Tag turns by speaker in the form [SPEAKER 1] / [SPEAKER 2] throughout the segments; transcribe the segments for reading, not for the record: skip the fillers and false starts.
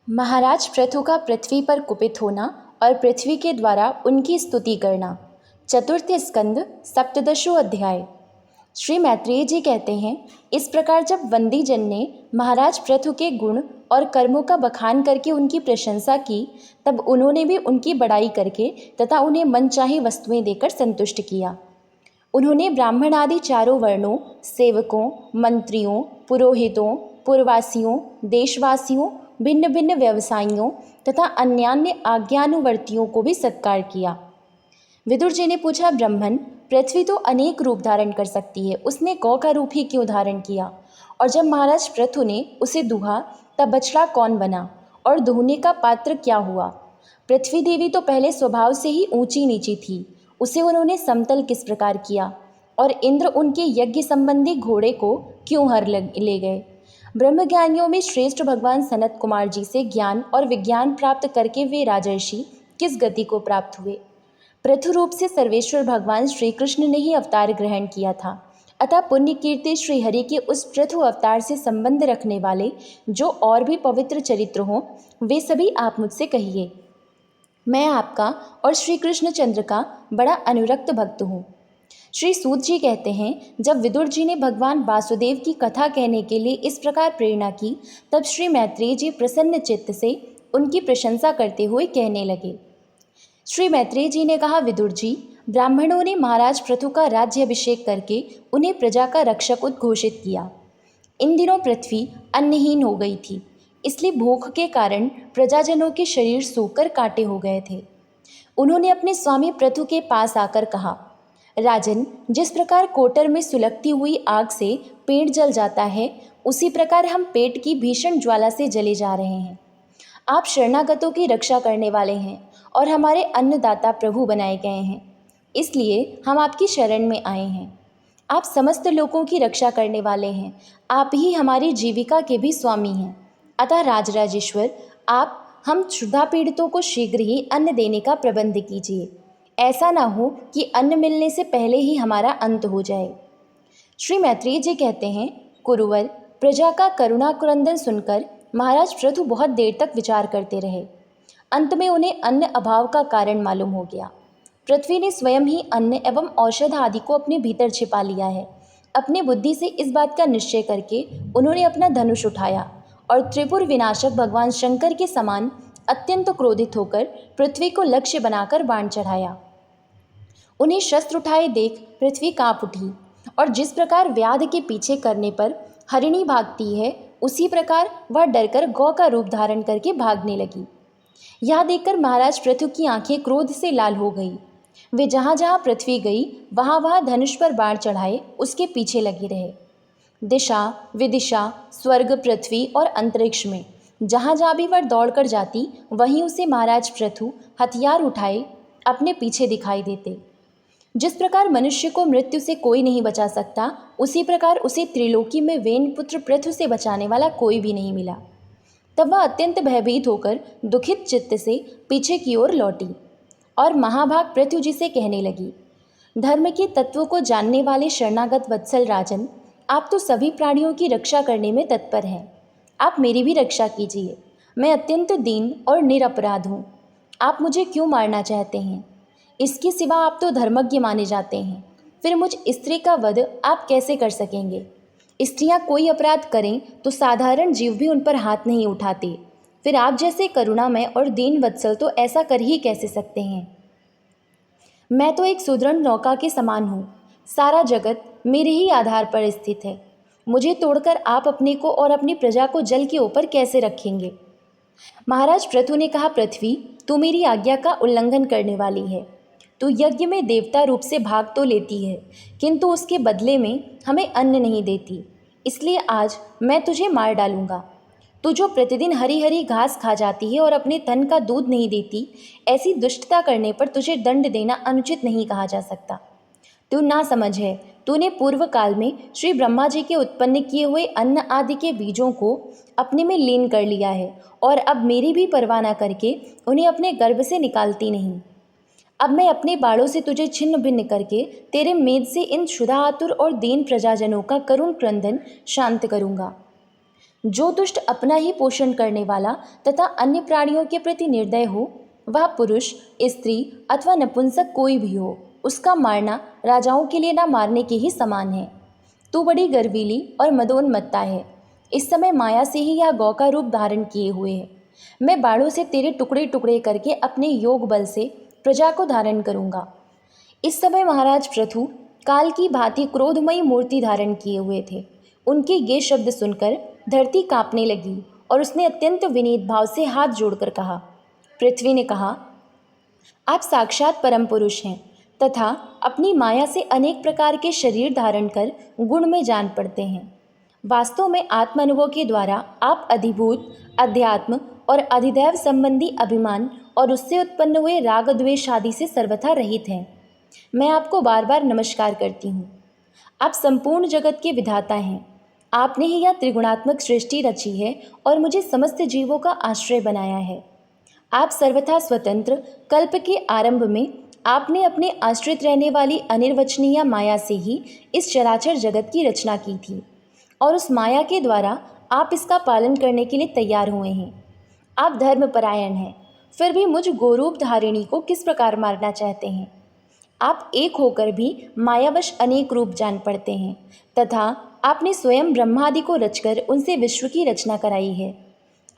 [SPEAKER 1] महाराज पृथु का पृथ्वी पर कुपित होना और पृथ्वी के द्वारा उनकी स्तुति करना। चतुर्थ स्कंद सप्तदशो अध्याय। श्री मैत्रेय जी कहते हैं, इस प्रकार जब वंदी जन ने महाराज पृथु के गुण और कर्मों का बखान करके उनकी प्रशंसा की, तब उन्होंने भी उनकी बड़ाई करके तथा उन्हें मनचाही वस्तुएं देकर संतुष्ट किया। उन्होंने ब्राह्मण आदि चारों वर्णों, सेवकों, मंत्रियों, पुरोहितों, पुरवासियों, देशवासियों, भिन्न भिन्न व्यवसायियों तथा अन्यान्य आज्ञानुवर्तियों को भी सत्कार किया। विदुर जी ने पूछा, ब्रह्मन, पृथ्वी तो अनेक रूप धारण कर सकती है, उसने गौ का रूप ही क्यों धारण किया? और जब महाराज पृथु ने उसे दुहा तब बछड़ा कौन बना और दुहने का पात्र क्या हुआ? पृथ्वी देवी तो पहले स्वभाव से ही ऊंची नीची थी, उसे उन्होंने समतल किस प्रकार किया? और इंद्र उनके यज्ञ संबंधी घोड़े को क्यों हर ले गए? ब्रह्मज्ञानियों में श्रेष्ठ भगवान सनत कुमार जी से ज्ञान और विज्ञान प्राप्त करके वे राजर्षि किस गति को प्राप्त हुए? पृथु रूप से सर्वेश्वर भगवान श्री कृष्ण ने ही अवतार ग्रहण किया था। अतः पुण्य कीर्ति श्री हरि के उस पृथु अवतार से संबंध रखने वाले जो और भी पवित्र चरित्र हों, वे सभी आप मुझसे कहिए। मैं आपका और श्री कृष्णचंद्र का बड़ा अनुरक्त भक्त हूँ। श्री सूत जी कहते हैं, जब विदुर जी ने भगवान वासुदेव की कथा कहने के लिए इस प्रकार प्रेरणा की, तब श्री मैत्रेय जी प्रसन्न चित्त से उनकी प्रशंसा करते हुए कहने लगे। श्री मैत्रेय जी ने कहा, विदुर जी, ब्राह्मणों ने महाराज पृथु का राज्याभिषेक करके उन्हें प्रजा का रक्षक उद्घोषित किया। इन दिनों पृथ्वी अन्नहीन हो गई थी, इसलिए भूख के कारण प्रजाजनों के शरीर सूखकर कांटे हो गए थे। उन्होंने अपने स्वामी पृथु के पास आकर कहा, राजन, जिस प्रकार कोटर में सुलगती हुई आग से पेट जल जाता है, उसी प्रकार हम पेट की भीषण ज्वाला से जले जा रहे हैं। आप शरणागतों की रक्षा करने वाले हैं और हमारे अन्नदाता प्रभु बनाए गए हैं, इसलिए हम आपकी शरण में आए हैं। आप समस्त लोगों की रक्षा करने वाले हैं, आप ही हमारी जीविका के भी स्वामी हैं। अतः राजराजेश्वर, आप हम क्षुधा पीड़ितों को शीघ्र ही अन्न देने का प्रबंध कीजिए। ऐसा ना हो कि अन्न मिलने से पहले ही हमारा अंत हो जाए। श्री मैत्रेय जी कहते हैं, कुरुवर, प्रजा का करुणा क्रंदन सुनकर महाराज पृथु बहुत देर तक विचार करते रहे। अंत में उन्हें अन्न अभाव का कारण मालूम हो गया। पृथ्वी ने स्वयं ही अन्न एवं औषध आदि को अपने भीतर छिपा लिया है। अपनी बुद्धि से इस बात का निश्चय करके उन्होंने अपना धनुष उठाया और त्रिपुर विनाशक भगवान शंकर के समान अत्यंत क्रोधित होकर पृथ्वी को लक्ष्य बनाकर बाण चढ़ाया। उन्हें शस्त्र उठाए देख पृथ्वी कांप उठी और जिस प्रकार व्याध के पीछे करने पर हरिणी भागती है, उसी प्रकार वह डरकर गौ का रूप धारण करके भागने लगी। यह देखकर महाराज पृथु की आंखें क्रोध से लाल हो गई। वे जहाँ जहाँ पृथ्वी गई वहाँ वहाँ धनुष पर बाण चढ़ाए उसके पीछे लगे रहे। दिशा विदिशा, स्वर्ग, पृथ्वी और अंतरिक्ष में जहाँ जहाँ भी वह दौड़कर जाती, वहीं उसे महाराज पृथु हथियार उठाए अपने पीछे दिखाई देते। जिस प्रकार मनुष्य को मृत्यु से कोई नहीं बचा सकता, उसी प्रकार उसे त्रिलोकी में वेन पुत्र पृथु से बचाने वाला कोई भी नहीं मिला। तब वह अत्यंत भयभीत होकर दुखित चित्त से पीछे की ओर लौटी और महाभाग पृथु जी से कहने लगी, धर्म के तत्वों को जानने वाले शरणागत वत्सल राजन, आप तो सभी प्राणियों की रक्षा करने में तत्पर हैं। आप मेरी भी रक्षा कीजिए। मैं अत्यंत दीन और निरपराध हूँ। आप मुझे क्यों मारना चाहते हैं? इसके सिवा आप तो धर्मज्ञ माने जाते हैं, फिर मुझ स्त्री का वध आप कैसे कर सकेंगे? स्त्रियां कोई अपराध करें तो साधारण जीव भी उन पर हाथ नहीं उठाते, फिर आप जैसे करुणामय और दीन वत्सल तो ऐसा कर ही कैसे सकते हैं? मैं तो एक सुदृढ़ नौका के समान हूँ, सारा जगत मेरे ही आधार पर स्थित है। मुझे तोड़कर आप अपने को और अपनी प्रजा को जल के ऊपर कैसे रखेंगे? महाराज पृथु ने कहा, पृथ्वी, तू मेरी आज्ञा का उल्लंघन करने वाली है। तू यज्ञ में देवता रूप से भाग तो लेती है, किंतु उसके बदले में हमें अन्न नहीं देती, इसलिए आज मैं तुझे मार डालूंगा। तू जो प्रतिदिन हरी हरी घास खा जाती है और अपने तन का दूध नहीं देती, ऐसी दुष्टता करने पर तुझे दंड देना अनुचित नहीं कहा जा सकता। तू ना समझ है, तूने पूर्व काल में श्री ब्रह्मा जी के उत्पन्न किए हुए अन्न आदि के बीजों को अपने में लीन कर लिया है और अब मेरी भी परवाह न करके उन्हें अपने गर्भ से निकालती नहीं। अब मैं अपने बाणों से तुझे छिन्न भिन्न करके तेरे मेद से इन क्षुधा आतुर और दीन प्रजाजनों का करुण क्रंदन शांत करूंगा। जो दुष्ट अपना ही पोषण करने वाला तथा अन्य प्राणियों के प्रति निर्दय हो, वह पुरुष, स्त्री अथवा नपुंसक कोई भी हो, उसका मारना राजाओं के लिए ना मारने के ही समान है। तू बड़ी गर्वीली और मदोन्मत्ता है। इस समय माया से ही यह गौ का रूप धारण किए हुए है। मैं बाणों से तेरे टुकड़े टुकड़े करके अपने योग बल से प्रजा को धारण करूंगा। इस समय महाराज पृथु काल की भांति क्रोधमयी मूर्ति धारण किए हुए थे। उनके ये शब्द सुनकर धरती कांपने लगी और उसने अत्यंत विनीत भाव से हाथ जोड़कर कहा। पृथ्वी ने कहा, आप साक्षात परम पुरुष हैं तथा अपनी माया से अनेक प्रकार के शरीर धारण कर गुण में जान पड़ते हैं। वास्तव में आत्मानुभव के द्वारा आप अधिभूत, अध्यात्म और अधिदैव संबंधी अभिमान और उससे उत्पन्न हुए राग द्वेष आदि से सर्वथा रहित हैं। मैं आपको बार बार नमस्कार करती हूँ। आप संपूर्ण जगत के विधाता हैं। आपने ही यह त्रिगुणात्मक सृष्टि रची है और मुझे समस्त जीवों का आश्रय बनाया है। आप सर्वथा स्वतंत्र, कल्प के आरंभ में आपने अपने आश्रित रहने वाली अनिर्वचनीय माया से ही इस चराचर जगत की रचना की थी और उस माया के द्वारा आप इसका पालन करने के लिए तैयार हुए हैं। आप धर्मपरायण हैं, फिर भी मुझ गोरूप धारिणी को किस प्रकार मारना चाहते हैं। आप एक होकर भी मायावश अनेक रूप जान पड़ते हैं तथा आपने स्वयं ब्रह्मादि को रचकर उनसे विश्व की रचना कराई है।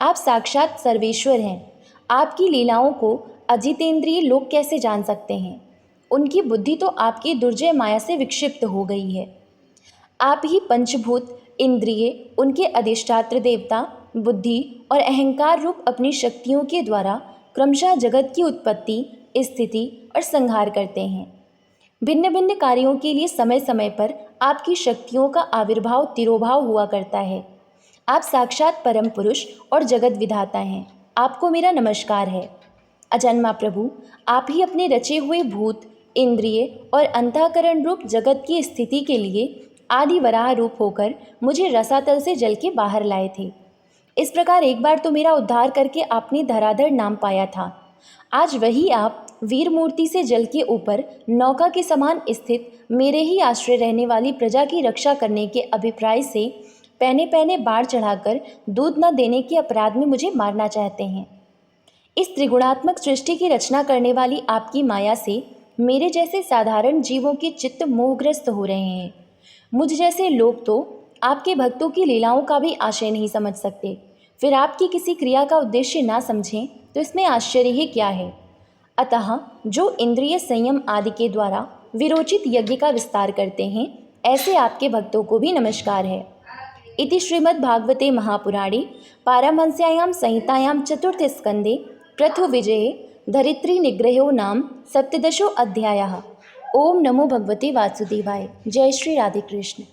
[SPEAKER 1] आप साक्षात सर्वेश्वर हैं। आपकी लीलाओं को अजितेंद्रिय लोग कैसे जान सकते हैं। उनकी बुद्धि तो आपकी दुर्जय माया से विक्षिप्त हो गई है। आप ही पंचभूत, इंद्रिय, उनके अधिष्ठात्र देवता, बुद्धि और अहंकार रूप अपनी शक्तियों के द्वारा क्रमशः जगत की उत्पत्ति, स्थिति और संहार करते हैं। भिन्न भिन्न कार्यों के लिए समय समय पर आपकी शक्तियों का आविर्भाव तिरोभाव हुआ करता है। आप साक्षात परम पुरुष और जगत विधाता हैं। आपको मेरा नमस्कार है। अजन्मा प्रभु, आप ही अपने रचे हुए भूत, इंद्रिय और अंतःकरण रूप जगत की स्थिति के लिए आदि वराह रूप होकर मुझे रसातल से जल के बाहर लाए थे। इस प्रकार एक बार तो मेरा उद्धार करके आपने धराधर नाम पाया था। आज वही आप वीर मूर्ति से जल के ऊपर नौका के समान स्थित मेरे ही आश्रय रहने वाली प्रजा की रक्षा करने के अभिप्राय से पहने पहने बाढ़ चढ़ाकर दूध न देने के अपराध में मुझे मारना चाहते हैं। इस त्रिगुणात्मक सृष्टि की रचना करने वाली आपकी माया से मेरे जैसे साधारण जीवों के चित्त मोहग्रस्त हो रहे हैं। मुझ जैसे लोग तो आपके भक्तों की लीलाओं का भी आशय नहीं समझ सकते। फिर आपकी किसी क्रिया का उद्देश्य ना समझें तो इसमें आश्चर्य ही क्या है। अतः जो इंद्रिय संयम आदि के द्वारा विरोचित यज्ञ का विस्तार करते हैं, ऐसे आपके भक्तों को भी नमस्कार है। इति श्रीमद्भागवते महापुराणे पारमहंस्यायां संहितायां चतुर्थ स्कंदे पृथु विजये धरित्री निग्रहो नाम सप्तदशो अध्यायः। ओम नमो भगवते वासुदेवाय। जय श्री राधे कृष्ण।